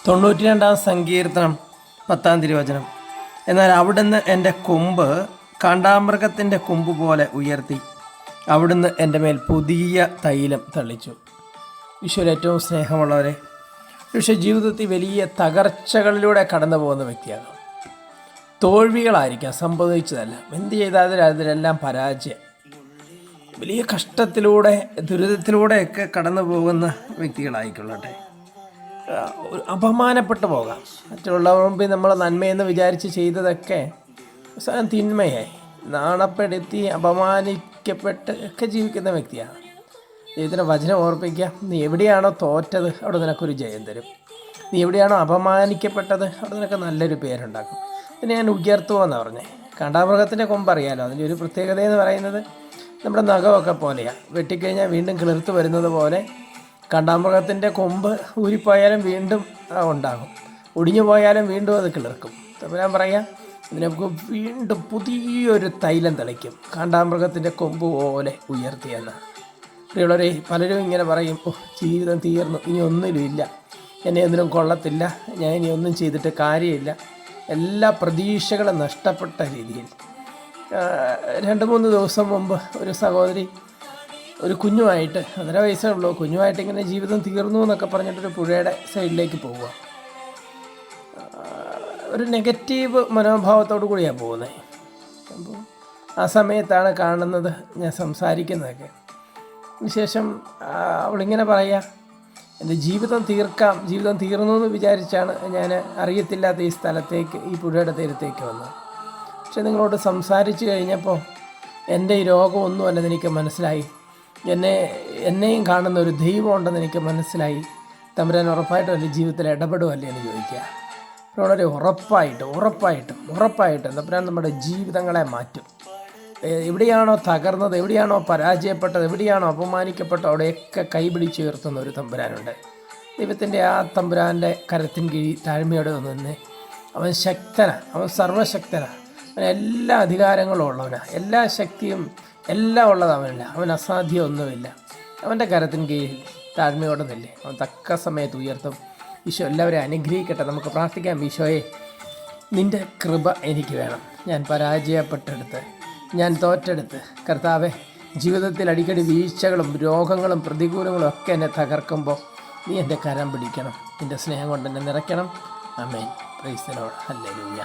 92 സങ്കീർത്തനം 10 തിരുവചനം. എന്നാൽ അവിടുന്ന് എൻ്റെ കൊമ്പ് കാണ്ടാമൃഗത്തിൻ്റെ കൊമ്പ് പോലെ ഉയർത്തി, അവിടുന്ന് എൻ്റെ മേൽ പുതിയ തൈലം തളിച്ചു. ഈശോയിൽ ഏറ്റവും സ്നേഹമുള്ളവരെ, പക്ഷേ ജീവിതത്തിൽ വലിയ തകർച്ചകളിലൂടെ കടന്നു പോകുന്ന വ്യക്തിയാണ്. തോൽവികളായിരിക്കാം, സംഭവിച്ചതല്ല. എന്ത് ചെയ്താലും അതിലെല്ലാം പരാജയം. വലിയ കഷ്ടത്തിലൂടെ ദുരിതത്തിലൂടെയൊക്കെ കടന്നു പോകുന്ന വ്യക്തികളായിക്കൊള്ളട്ടെ. അപമാനപ്പെട്ടു പോകാം. മറ്റുള്ളവർ മുമ്പിൽ നമ്മൾ നന്മയെന്ന് വിചാരിച്ച് ചെയ്തതൊക്കെ തിന്മയായി, നാണപ്പെടുത്തി അപമാനിക്കപ്പെട്ട് ഒക്കെ ജീവിക്കുന്ന വ്യക്തിയാണ്. ദൈവത്തിൻ്റെ വചനം ഓർപ്പിക്കുക, നീ എവിടെയാണോ തോറ്റത് അവിടെ നിനക്കൊരു ജയം തരും. നീ എവിടെയാണോ അപമാനിക്കപ്പെട്ടത് അവിടെ നിനക്ക് നല്ലൊരു പേരുണ്ടാക്കും. ഇതിനെ ഞാൻ ഉയർത്തുമെന്നാണ് പറഞ്ഞത്. കാണ്ടാമൃഗത്തിൻ്റെ കൊമ്പ് അറിയാലോ, അതിൻ്റെ ഒരു പ്രത്യേകതയെന്ന് പറയുന്നത് നമ്മുടെ നഖമൊക്കെ പോലെയാണ്. വെട്ടിക്കഴിഞ്ഞാൽ വീണ്ടും കിളിർത്ത് വരുന്നത് പോലെ കാണ്ടാമൃഗത്തിൻ്റെ കൊമ്പ് ഊരിപ്പോയാലും വീണ്ടും ഉണ്ടാകും, ഒടിഞ്ഞു പോയാലും വീണ്ടും അത് കിളിർക്കും. അപ്പോൾ ഞാൻ പറയാം, ഇതിനൊക്കെ വീണ്ടും പുതിയൊരു തൈലം തളിക്കും, കാണ്ടാമൃഗത്തിൻ്റെ കൊമ്പ് പോലെ ഉയർത്തിയെന്നാണ്. പ്രിയമുള്ളവരെ, പലരും ഇങ്ങനെ പറയും, ജീവിതം തീർന്നു, ഇനി ഒന്നിലും ഇല്ല, എന്നെ ഒന്നിനും കൊള്ളത്തില്ല, ഞാൻ ഇനി ഒന്നും ചെയ്തിട്ട് കാര്യമില്ല. എല്ലാ പ്രതീക്ഷകളും നഷ്ടപ്പെട്ട രീതിയിൽ. 2-3 ദിവസം മുമ്പ് ഒരു സഹോദരി ഒരു കുഞ്ഞുമായിട്ട്, 1.5 വയസ്സേ ഉള്ളൂ, കുഞ്ഞുമായിട്ട് ഇങ്ങനെ ജീവിതം തീർന്നു എന്നൊക്കെ പറഞ്ഞിട്ടൊരു പുഴയുടെ സൈഡിലേക്ക് പോവുക. ഒരു നെഗറ്റീവ് മനോഭാവത്തോടു കൂടിയാണ് പോകുന്നത്. അപ്പോൾ ആ സമയത്താണ് കാണുന്നത്, ഞാൻ സംസാരിക്കുന്നതൊക്കെ. അതിനുശേഷം അവളിങ്ങനെ പറയുക, എൻ്റെ ജീവിതം തീർക്കാം, ജീവിതം തീർന്നു എന്ന് വിചാരിച്ചാണ് ഞാൻ അറിയത്തില്ലാത്ത ഈ സ്ഥലത്തേക്ക്, ഈ പുഴയുടെ തീരത്തേക്ക് വന്നത്. പക്ഷെ നിങ്ങളോട് സംസാരിച്ച് കഴിഞ്ഞപ്പോൾ എൻ്റെ ഈ രോഗമൊന്നുമല്ലെന്ന് എനിക്ക് മനസ്സിലായി. എന്നെയും കാണുന്ന ഒരു ദൈവം ഉണ്ടെന്ന് എനിക്ക് മനസ്സിലായി. തമ്പുരാൻ ഉറപ്പായിട്ടും എൻ്റെ ജീവിതത്തിൽ ഇടപെടുമല്ലേ എന്ന് ചോദിക്കുക. വളരെ ഉറപ്പായിട്ടും തമ്പുരാൻ നമ്മുടെ ജീവിതങ്ങളെ മാറ്റും. എവിടെയാണോ തകർന്നത്, എവിടെയാണോ പരാജയപ്പെട്ടത്, എവിടെയാണോ അപമാനിക്കപ്പെട്ടത്, അവിടെയൊക്കെ കൈപിടിച്ചുയർത്തുന്ന ഒരു തമ്പുരാനുണ്ട്. ദൈവത്തിൻ്റെ ആ തമ്പുരാൻ്റെ കരത്തിൻ കീഴിൽ താഴ്മയോടെ നിന്ന്, അവൻ ശക്തനാണ്, അവൻ സർവശക്തനാണ്, അവൻ എല്ലാ അധികാരങ്ങളും ഉള്ളവനാണ്, എല്ലാ ശക്തിയും എല്ലാം ഉള്ളത് അവനല്ല, അവൻ അസാധ്യം ഒന്നുമില്ല. അവൻ്റെ കരത്തിന് കീഴിൽ താഴ്മയോടെ നില്ലേ, അവൻ തക്ക സമയത്ത് ഉയർത്തും. ഈശോ എല്ലാവരെയും അനുഗ്രഹിക്കട്ടെ. നമുക്ക് പ്രാർത്ഥിക്കാം. ഈശോയെ, നിൻ്റെ കൃപ എനിക്ക് വേണം. ഞാൻ പരാജയപ്പെട്ടെടുത്ത്, ഞാൻ തോറ്റെടുത്ത്, കർത്താവെ, ജീവിതത്തിൽ അടിക്കടി വീഴ്ചകളും രോഗങ്ങളും പ്രതികൂലങ്ങളും ഒക്കെ എന്നെ തകർക്കുമ്പോൾ നീ എൻ്റെ കരം പിടിക്കണം, നിൻ്റെ സ്നേഹം കൊണ്ട് എന്നെ നിറയ്ക്കണം. Amen. Praise the lord. Hallelujah.